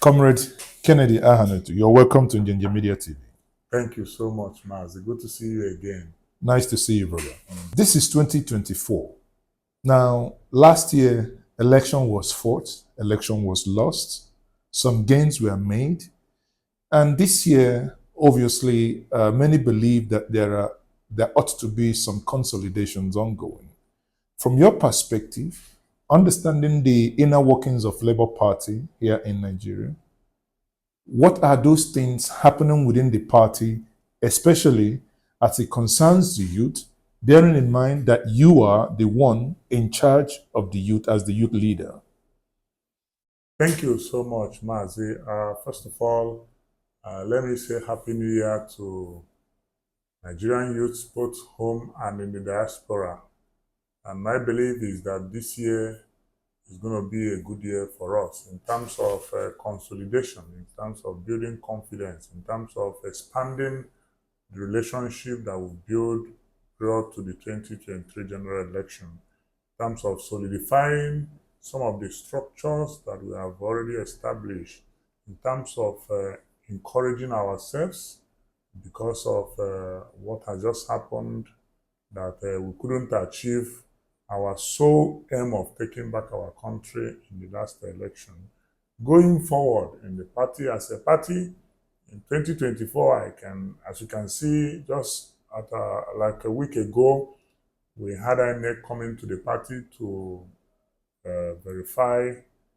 Comrade Kennedy Ahanotu, you're welcome to NjenjeMediaTV. Thank you so much, Maz. Good to see you again. Nice to see you, brother. This is 2024. Now, last year, election was fought, election was lost, some gains were made. And this year, obviously, many believe that there ought to be some consolidations ongoing. From your perspective, understanding the inner workings of Labour Party here in Nigeria, what are those things happening within the party, especially as it concerns the youth, bearing in mind that you are the one in charge of the youth as the youth leader? Thank you so much, Mazi. First of all, let me say Happy New Year to Nigerian youths, both home and in the diaspora. And my belief is that this year is going to be a good year for us in terms of consolidation, in terms of building confidence, in terms of expanding the relationship that we built prior to the 2023 general election, in terms of solidifying some of the structures that we have already established, in terms of encouraging ourselves because of what has just happened, that we couldn't achieve our sole aim of taking back our country in the last election. Going forward in the party as a party, in 2024, as you can see, just like a week ago, we had INEC coming to the party to verify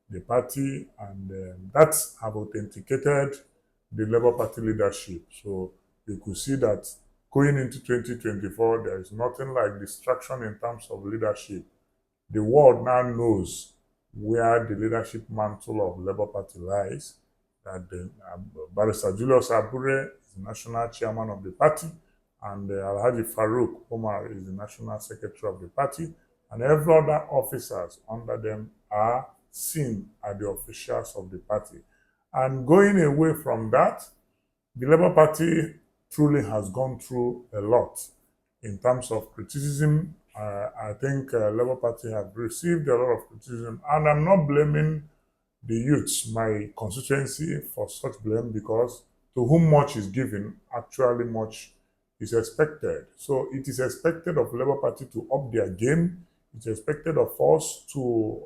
the party, and that have authenticated the Labour Party leadership. So you could see that going into 2024, there is nothing like distraction in terms of leadership. The world now knows where the leadership mantle of Labour Party lies, that Barrister Julius Abure is the national chairman of the party, and Alhaji Farouk Omar is the national secretary of the party, and every other officers under them are seen as the officials of the party. And going away from that, the Labour Party truly has gone through a lot in terms of criticism. I think Labour Party have received a lot of criticism, and I'm not blaming the youths, my constituency, for such blame, because to whom much is given, actually much is expected. So it is expected of Labour Party to up their game. It's expected of us to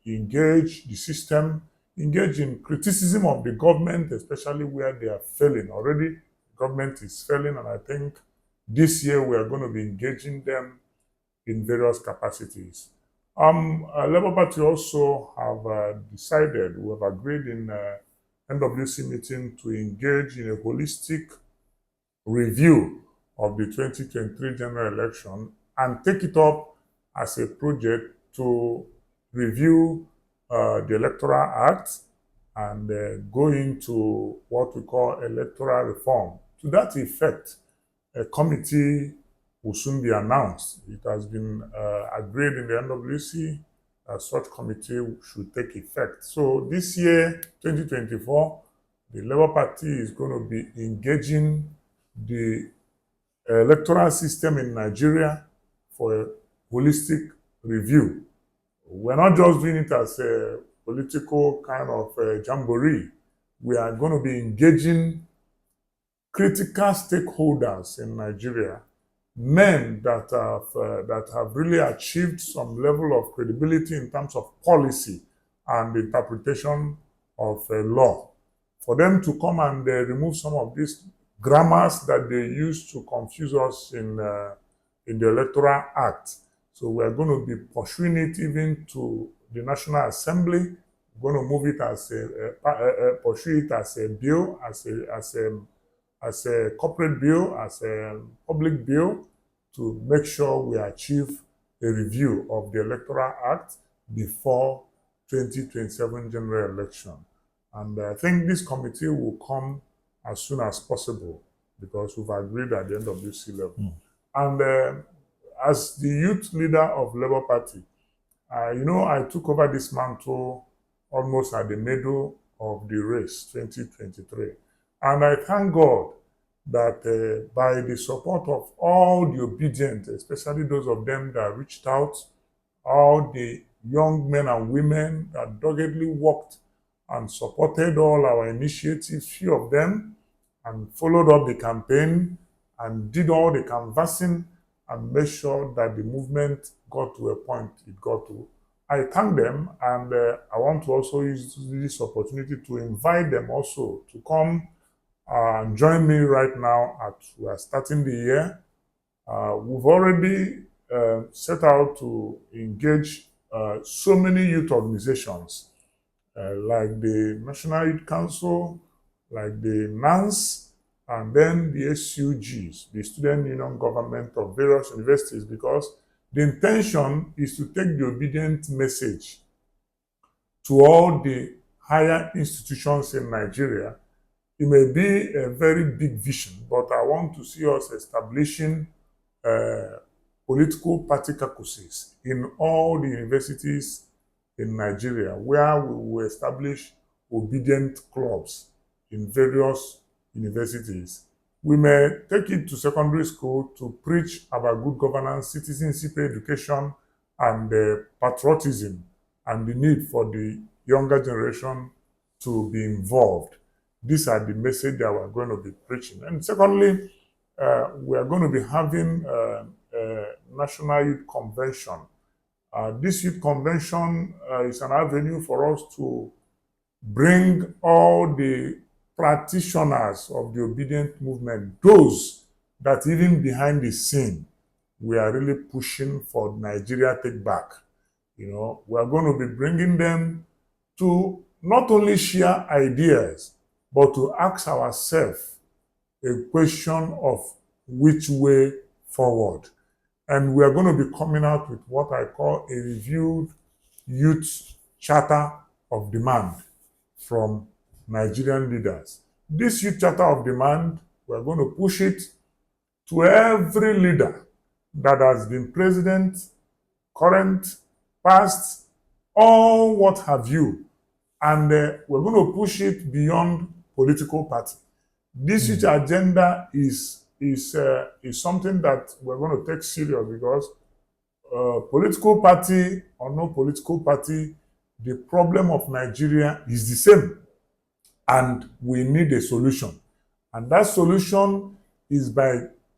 engage the system, engage in criticism of the government, especially where they are failing. Already, the government is failing, and I think this year we are going to be engaging them in various capacities. Labour Party also have decided, we have agreed in NWC meeting to engage in a holistic review of the 2023 general election and take it up as a project to review the Electoral Act and go into what we call electoral reform. To that effect, a committee will soon be announced. It has been agreed in the NWC that such committee should take effect. So this year, 2024, the Labour Party is going to be engaging the electoral system in Nigeria for a holistic review. We're not just doing it as a political kind of jamboree. We are going to be engaging critical stakeholders in Nigeria, men that have really achieved some level of credibility in terms of policy and interpretation of law, for them to come and remove some of these grammars that they use to confuse us in the Electoral Act. So we are going to be pursuing it even to the National Assembly. We're going to move it as pursue it as a bill, as a corporate bill, as a public bill, to make sure we achieve a review of the Electoral Act before 2027 general election. And I think this committee will come as soon as possible because we've agreed at the end of this level. And as the youth leader of Labour Party, I took over this mantle almost at the middle of the race, 2023. And I thank God that by the support of all the obedient, especially those of them that reached out, all the young men and women that doggedly worked and supported all our initiatives, few of them, and followed up the campaign and did all the canvassing and made sure that the movement got to a point it got to. I thank them, and I want to also use this opportunity to invite them also to come and join me right now as we are starting the year. We've already set out to engage so many youth organizations like the National Youth Council, like the NANS, and then the SUGs, the Student Union Government of various universities, because the intention is to take the obedient message to all the higher institutions in Nigeria. It may be a very big vision, but I want to see us establishing political party caucuses in all the universities in Nigeria, where we will establish obedient clubs in various universities. We may take it to secondary school to preach about good governance, citizenship education, and patriotism, and the need for the younger generation to be involved. These are the message that we're going to be preaching. And secondly, we are going to be having a National Youth Convention. This youth convention is an avenue for us to bring all the practitioners of the obedient movement, those that even behind the scene, we are really pushing for Nigeria take back. We are going to be bringing them to not only share ideas, but to ask ourselves a question of which way forward. And we are going to be coming out with what I call a reviewed youth charter of demand from Nigerian leaders. This youth charter of demand, we are going to push it to every leader that has been president, current, past, or what have you. And we're going to push it beyond political party. This youth agenda is something that we're going to take serious, because political party or no political party, the problem of Nigeria is the same, and we need a solution. And that solution is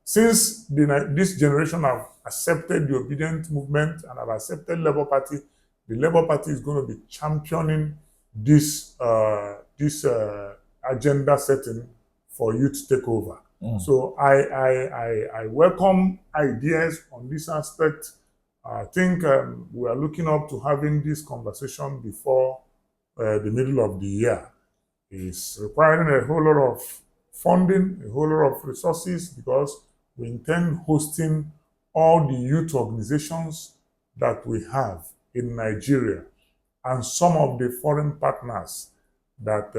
since this generation have accepted the obedient movement and have accepted Labour Party, the Labour Party is going to be championing this agenda setting for youth takeover. So I welcome ideas on this aspect. I think we are looking up to having this conversation before the middle of the year. It's requiring a whole lot of funding, a whole lot of resources, because we intend hosting all the youth organizations that we have in Nigeria and some of the foreign partners that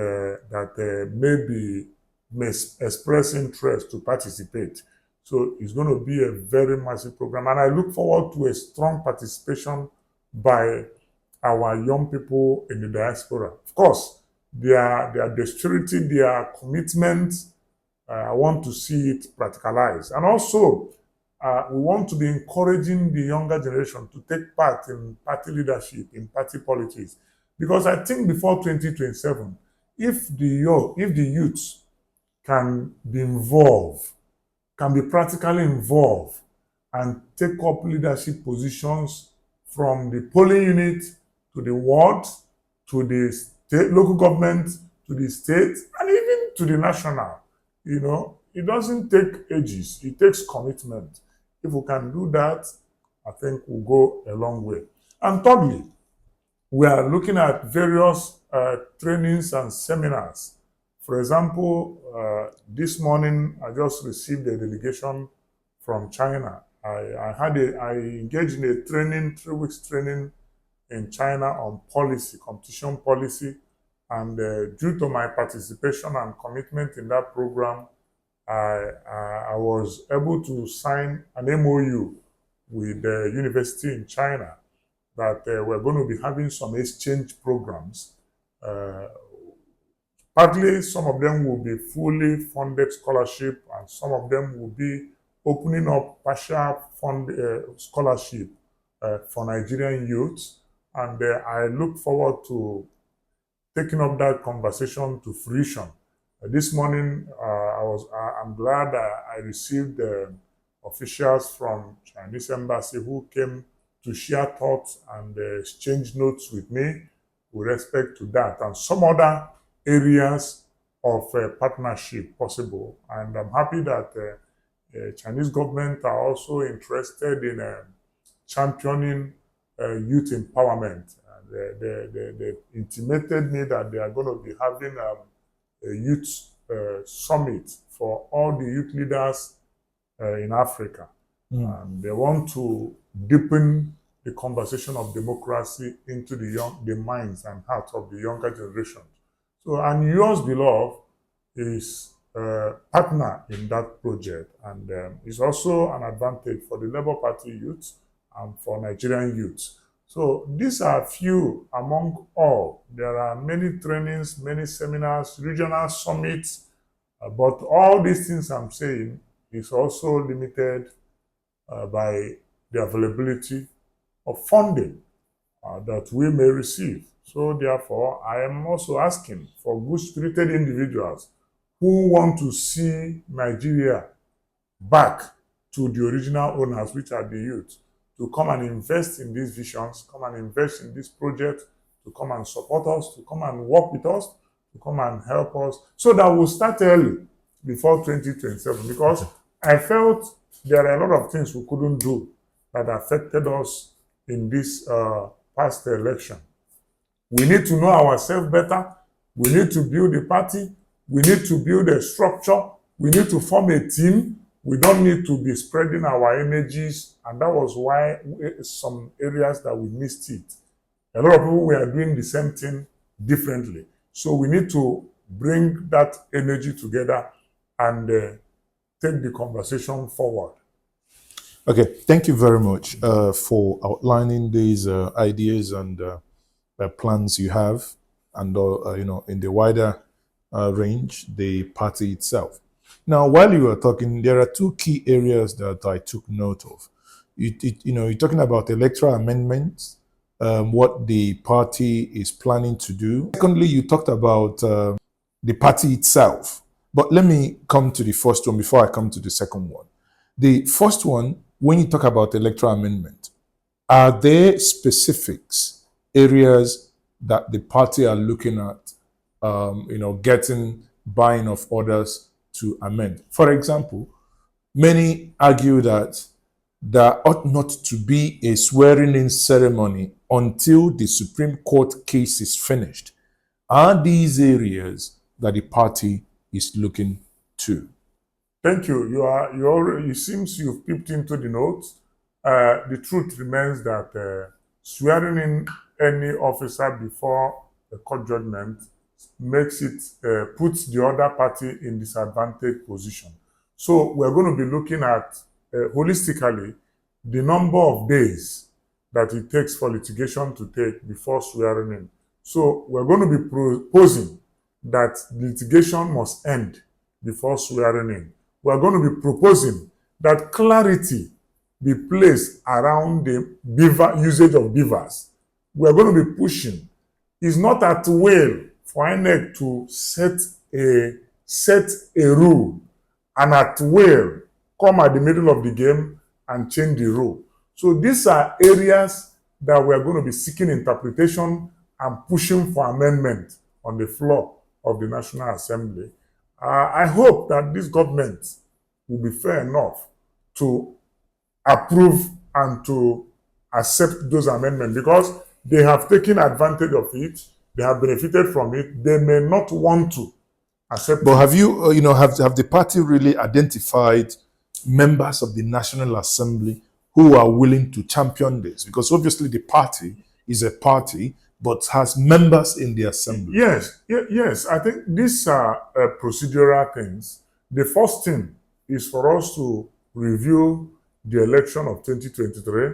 may express interest to participate. So it's going to be a very massive program, and I look forward to a strong participation by our young people in the diaspora. Of course, their dexterity, their commitment, I want to see it practicalized. And also, we want to be encouraging the younger generation to take part in party leadership, in party politics. Because I think before 2027, if the youth can be involved, can be practically involved, and take up leadership positions from the polling unit to the ward, to the state, local government, to the state, and even to the national. It doesn't take ages. It takes commitment. If we can do that, I think we'll go a long way. And thirdly, we are looking at various trainings and seminars. For example, this morning I just received a delegation from China. I engaged in a training, 3 weeks training in China on policy, competition policy, and due to my participation and commitment in that program, I was able to sign an MOU with the university in China that we're going to be having some exchange programs. Partly, some of them will be fully funded scholarship, and some of them will be opening up partial fund scholarship for Nigerian youths. And I look forward to taking up that conversation to fruition. This morning, I'm glad I received officials from Chinese embassy who came to share thoughts and exchange notes with me with respect to that and some other areas of partnership possible. And I'm happy that Chinese government are also interested in championing youth empowerment. They intimated me that they are going to be having a youth summit for all the youth leaders in Africa. And they want to deepen the conversation of democracy into the minds and hearts of the younger generation. So, and yours, beloved, is a partner in that project, and it's also an advantage for the Labour Party youth and for Nigerian youth. So these are few among all. There are many trainings, many seminars, regional summits, but all these things I'm saying is also limited by the availability of funding that we may receive. So therefore, I am also asking for good-spirited individuals who want to see Nigeria back to the original owners, which are the youth, to come and invest in these visions, come and invest in this project, to come and support us, to come and work with us, to come and help us, so that we'll start early before 2027. Because I felt there are a lot of things we couldn't do that affected us in this past election. We need to know ourselves better. We need to build a party. We need to build a structure. We need to form a team. We don't need to be spreading our energies. And that was why some areas that we missed it. A lot of people were doing the same thing differently. So we need to bring that energy together and take the conversation forward. Okay, thank you very much for outlining these ideas and plans you have, and in the wider range, the party itself. Now, while you were talking, there are two key areas that I took note of. You're talking about electoral amendments, what the party is planning to do. Secondly, you talked about the party itself. But let me come to the first one before I come to the second one. The first one, when you talk about electoral amendment, are there specifics, areas that the party are looking at, getting buying of others to amend? For example, many argue that there ought not to be a swearing-in ceremony until the Supreme Court case is finished. Are these areas that the party is looking to? Thank you. It seems you've peeped into the notes. The truth remains that swearing in any officer before a court judgment makes it puts the other party in disadvantaged position. So we're going to be looking at holistically the number of days that it takes for litigation to take before swearing in. So we're going to be proposing that litigation must end before swearing in. We're going to be proposing that clarity be placed around the usage of beavers. We're going to be pushing. It's not at will for INEC to set a rule and at will come at the middle of the game and change the rule. So these are areas that we're going to be seeking interpretation and pushing for amendment on the floor of the National Assembly. I hope that this government will be fair enough to approve and to accept those amendments, because they have taken advantage of it, they have benefited from it, they may not want to accept But it. have you, have the party really identified members of the National Assembly who are willing to champion this? Because obviously the party is a party, but has members in the assembly. Yes. I think these are procedural things. The first thing is for us to review the election of 2023,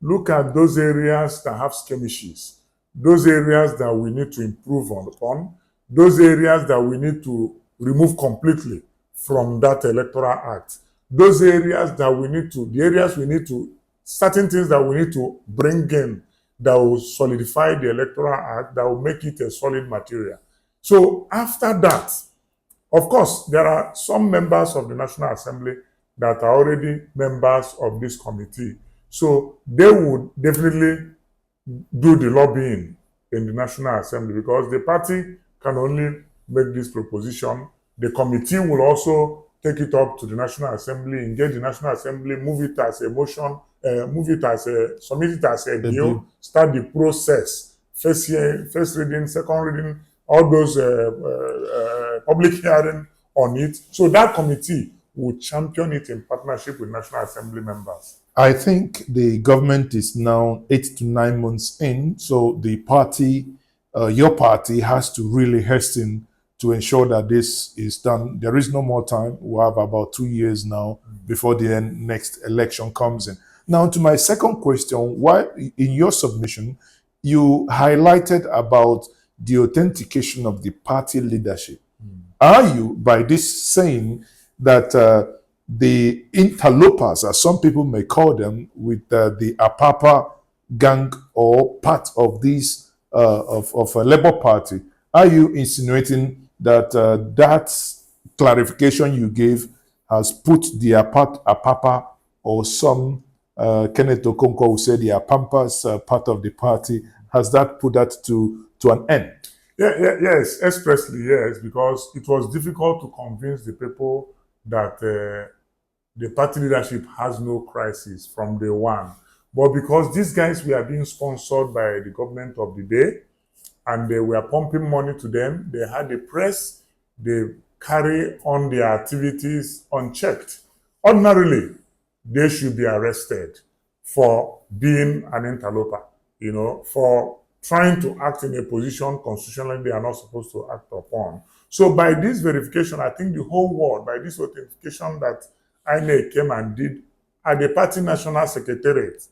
look at those areas that have skirmishes, those areas that we need to improve upon, those areas that we need to remove completely from that electoral act, those areas that we need to, certain things that we need to bring in that will solidify the Electoral Act, that will make it a solid material. So after that, of course, there are some members of the National Assembly that are already members of this committee. So they would definitely do the lobbying in the National Assembly, because the party can only make this proposition. The committee will also take it up to the National Assembly, engage the National Assembly, move it as a motion, submit it as a bill, start the process, first reading, second reading, all those public hearing on it. So that committee will champion it in partnership with National Assembly members. I think the government is now 8 to 9 months in, so the party, your party, has to really hasten to ensure that this is done. There is no more time. We have about 2 years now before the next election comes in. Now, to my second question, why in your submission, you highlighted about the authentication of the party leadership. Are you, by this, saying that the interlopers, as some people may call them, with the Apapa gang or part of this of a Labour Party, are you insinuating that that clarification you gave has put the Apapa or some Kenneth Okonkwo who said the Apampas part of the party, has that put that to an end? Yes, expressly, yes, because it was difficult to convince the people that the party leadership has no crisis from day one. But because these guys were being sponsored by the government of the day, and they were pumping money to them, they had the press, they carry on their activities unchecked. Ordinarily, they should be arrested for being an interloper, for trying to act in a position constitutionally they are not supposed to act upon. So by this verification, I think the whole world, by this authentication that INEC came and did at the party national secretariat,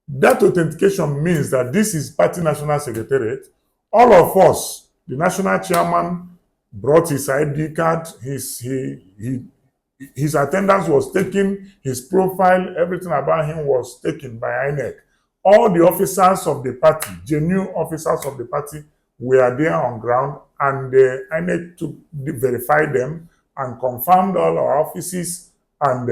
that authentication means that this is party national secretariat. All of us, the national chairman brought his ID card, his attendance was taken, his profile, everything about him was taken by INEC. All the officers of the party, genuine officers of the party, were there on ground, and INEC verified them and confirmed all our offices. And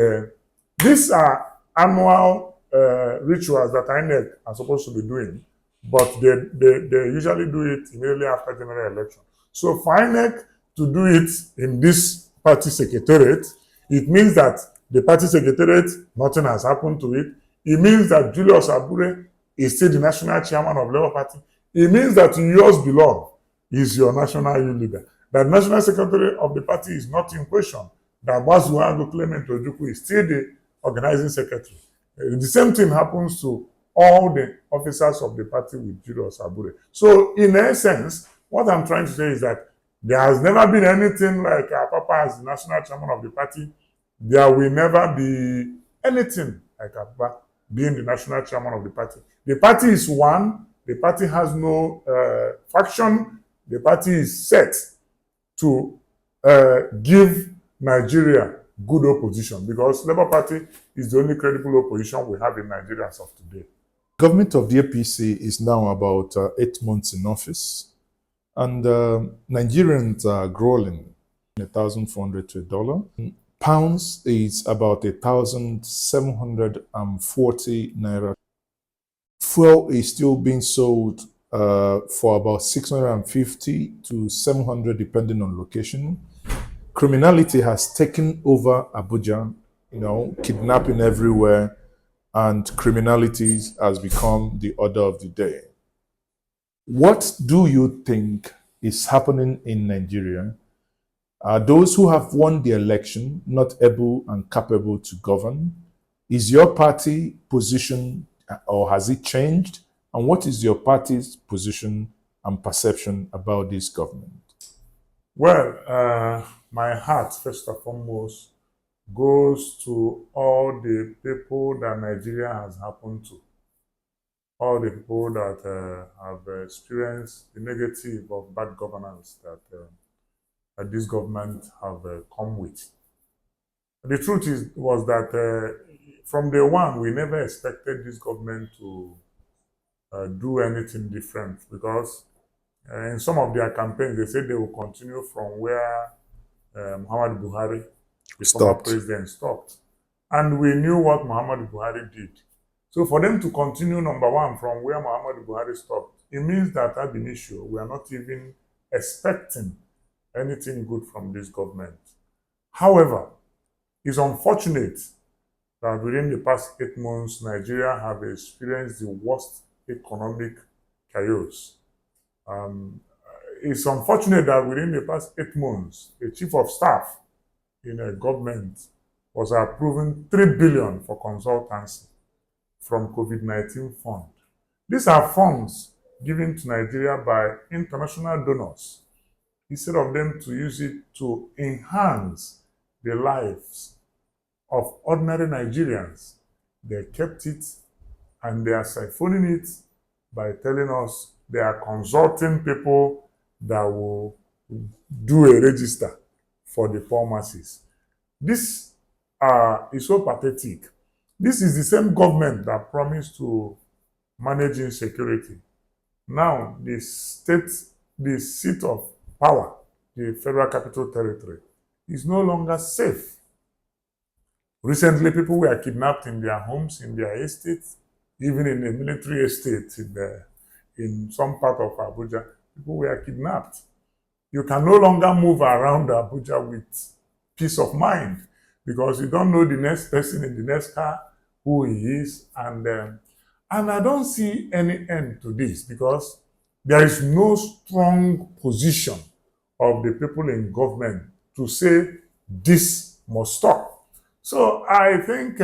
these are annual rituals that INEC are supposed to be doing, but they usually do it immediately after general election. So for INEC to do it in this party secretariat, it means that the party secretariat, nothing has happened to it. It means that Julius Abure is still the national chairman of Labour Party. It means that yours beloved is your national youth leader. That national secretary of the party is not in question. That Bazuago Clement Ojukwu is still the organizing secretary. The same thing happens to all the officers of the party with Julius Abure. So in essence, what I'm trying to say is that there has never been anything like Apapa as the national chairman of the party. There will never be anything like Apapa being the national chairman of the party. The party is one. The party has no faction. The party is set to give Nigeria good opposition, because Labour Party is the only credible opposition we have in Nigeria as of today. Government of the APC is now about 8 months in office, and Nigerians are growing 1,400 to $1. Pounds is about 1,740 naira. Fuel is still being sold for about 650 to 700 depending on location. Criminality has taken over Abuja, kidnapping everywhere, and criminality has become the order of the day. What do you think is happening in Nigeria? Are those who have won the election not able and capable to govern? Is your party position, or has it changed? And what is your party's position and perception about this government? Well, my heart, first and foremost, goes to all the people that Nigeria has happened to. All the people that have experienced the negative of bad governance that this government have come with. The truth was that from day one, we never expected this government to do anything different, because in some of their campaigns, they said they will continue from where Muhammad Buhari, the former president, stopped. And we knew what Muhammad Buhari did. So for them to continue, number one, from where Muhammad Buhari stopped, it means that ab initio, we are not even expecting anything good from this government. However, it's unfortunate that within the past 8 months, Nigeria have experienced the worst economic chaos. It's unfortunate that within the past 8 months, a chief of staff in a government was approving 3 billion for consultancy from COVID-19 fund. These are funds given to Nigeria by international donors, instead of them to use it to enhance the lives of ordinary Nigerians. They kept it and they are siphoning it by telling us they are consulting people that will do a register for the poor masses. This is so pathetic. This is the same government that promised to manage insecurity. Now, the seat of power, the Federal Capital Territory, is no longer safe. Recently, people were kidnapped in their homes, in their estates, even in the military estate in some part of Abuja. People were kidnapped. You can no longer move around Abuja with peace of mind, because you don't know the next person in the next car, who he is. And I don't see any end to this, because there is no strong position of the people in government to say this must stop. So I think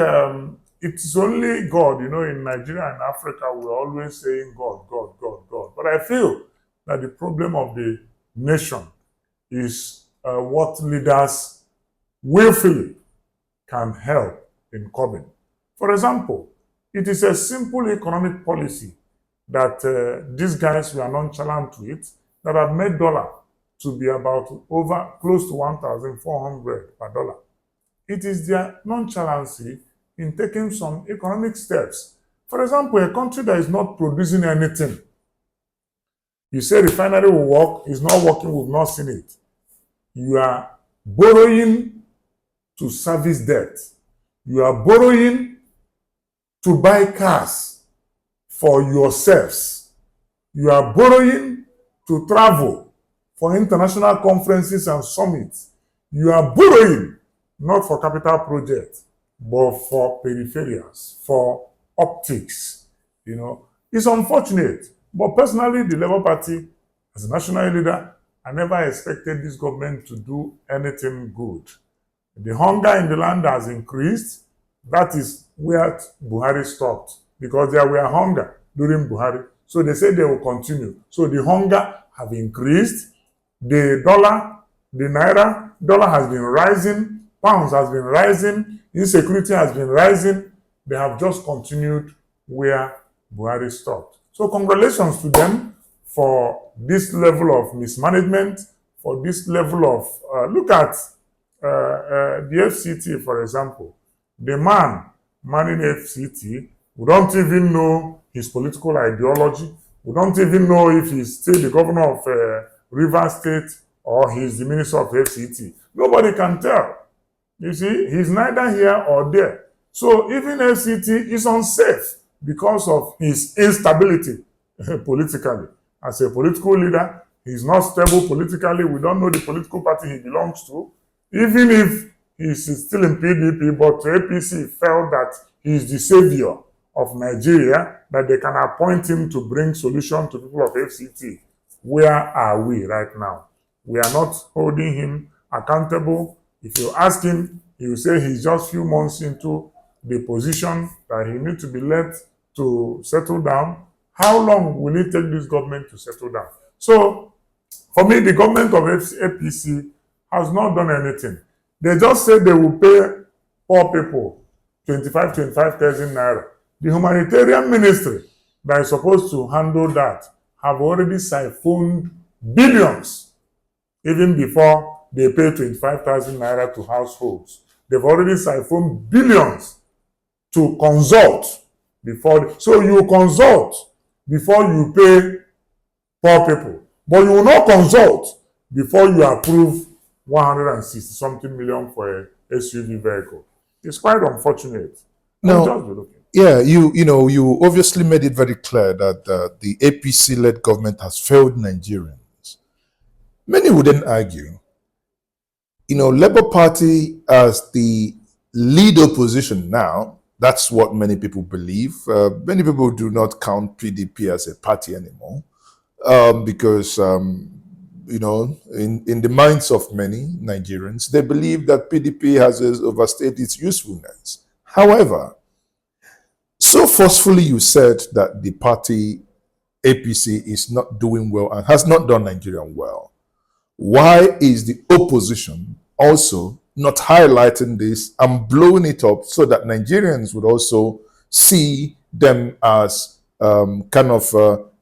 it's only God. You know, in Nigeria and Africa, we're always saying God, God, God, God. But I feel that the problem of the nation is what leaders willfully can help in curbing. For example, it is a simple economic policy that these guys were nonchalant with, that have made dollar to be about close to 1,400 per dollar. It is their nonchalancy in taking some economic steps. For example, a country that is not producing anything, you say refinery will work, it's not working, we've not seen it. You are borrowing to service debt. You are borrowing to buy cars for yourselves. You are borrowing to travel for international conferences and summits. You are borrowing not for capital projects, but for peripherals, for optics. You know, it's unfortunate. But personally, the Labour Party, as a national leader, I never expected this government to do anything good. The hunger in the land has increased. That is where Buhari stopped, because there were hunger during Buhari. So they said they will continue. So the hunger have increased. The dollar, the naira, dollar has been rising. Pounds has been rising. Insecurity has been rising. They have just continued where Buhari stopped. So congratulations to them for this level of mismanagement, for this level of, look at the FCT, for example. The man manning FCT, we don't even know his political ideology. We don't even know if he's still the governor of Rivers State or he's the minister of FCT. Nobody can tell. You see, he's neither here or there. So even FCT is unsafe because of his instability politically. As a political leader, he's not stable politically. We don't know the political party he belongs to. Even if he's still in PDP, but APC felt that he's the savior of Nigeria, that they can appoint him to bring solution to people of FCT. Where are we right now? We are not holding him accountable. If you ask him, he will say he's just few months into the position, that he needs to be left to settle down. How long will it take this government to settle down? So, for me, the government of APC has not done anything. They just said they will pay poor people 25,000 naira. The humanitarian ministry that is supposed to handle that have already siphoned billions even before they pay 25,000 naira to households. They've already siphoned billions to consult before. So you consult before you pay poor people. But you will not consult before you approve 160 something million for a SUV vehicle. It's quite unfortunate. No. Just be looking. Yeah, you obviously made it very clear that the APC-led government has failed Nigerians. Many wouldn't argue. Labour Party as the lead opposition now, that's what many people believe. Many people do not count PDP as a party anymore because, in the minds of many Nigerians, they believe that PDP has overstayed its usefulness. However, so forcefully you said that the party APC is not doing well and has not done Nigeria well. Why is the opposition also not highlighting this and blowing it up so that Nigerians would also see them as kind of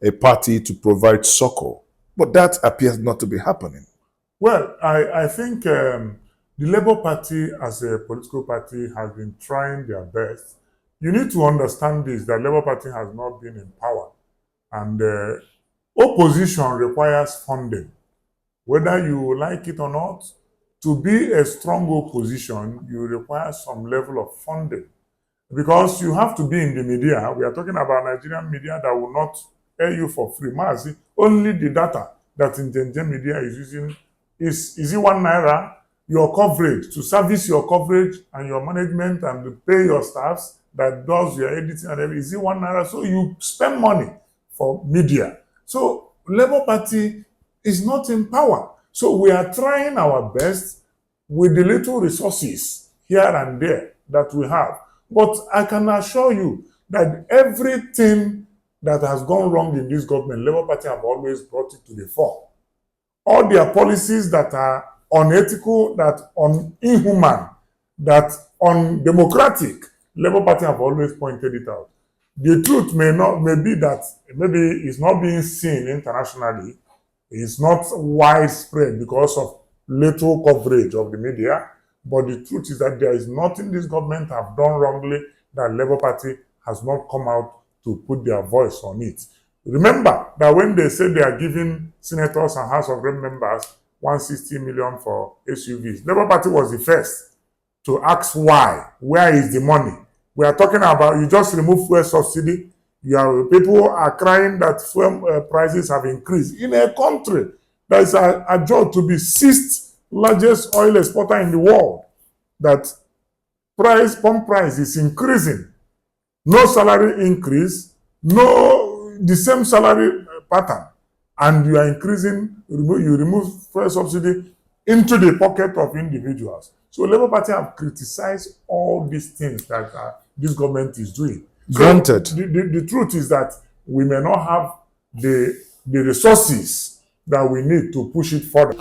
a party to provide succor? But that appears not to be happening. Well, I think the Labour Party as a political party has been trying their best. You need to understand this, that Labour Party has not been in power. And opposition requires funding. Whether you like it or not, to be a strong opposition, you require some level of funding. Because you have to be in the media. We are talking about Nigerian media that will not air you for free. Mazi, only the data that Njenje Media is using is it 1 naira? Your coverage, to service your coverage and your management and to pay your staffs that does your editing and everything, is it 1 naira? So you spend money for media. So Labour Party is not in power. So we are trying our best with the little resources here and there that we have. But I can assure you that everything that has gone wrong in this government, Labour Party have always brought it to the fore. All their policies that are unethical, that inhuman, that undemocratic, Labour Party have always pointed it out. The truth may be that maybe it's not being seen internationally. It's not widespread because of little coverage of the media. But the truth is that there is nothing this government have done wrongly that Labour Party has not come out to put their voice on it. Remember that when they said they are giving senators and House of Rep members 160 million for SUVs, Labour Party was the first to ask why. Where is the money? We are talking about, you just remove fuel subsidy. People are crying that fuel prices have increased. In a country that is adjudged to be 6th largest oil exporter in the world, that pump price is increasing. No salary increase, the same salary pattern, and you are increasing, you remove fuel subsidy into the pocket of individuals. So Labour Party have criticized all these things that this government is doing. Granted. So the truth is that we may not have the resources that we need to push it further.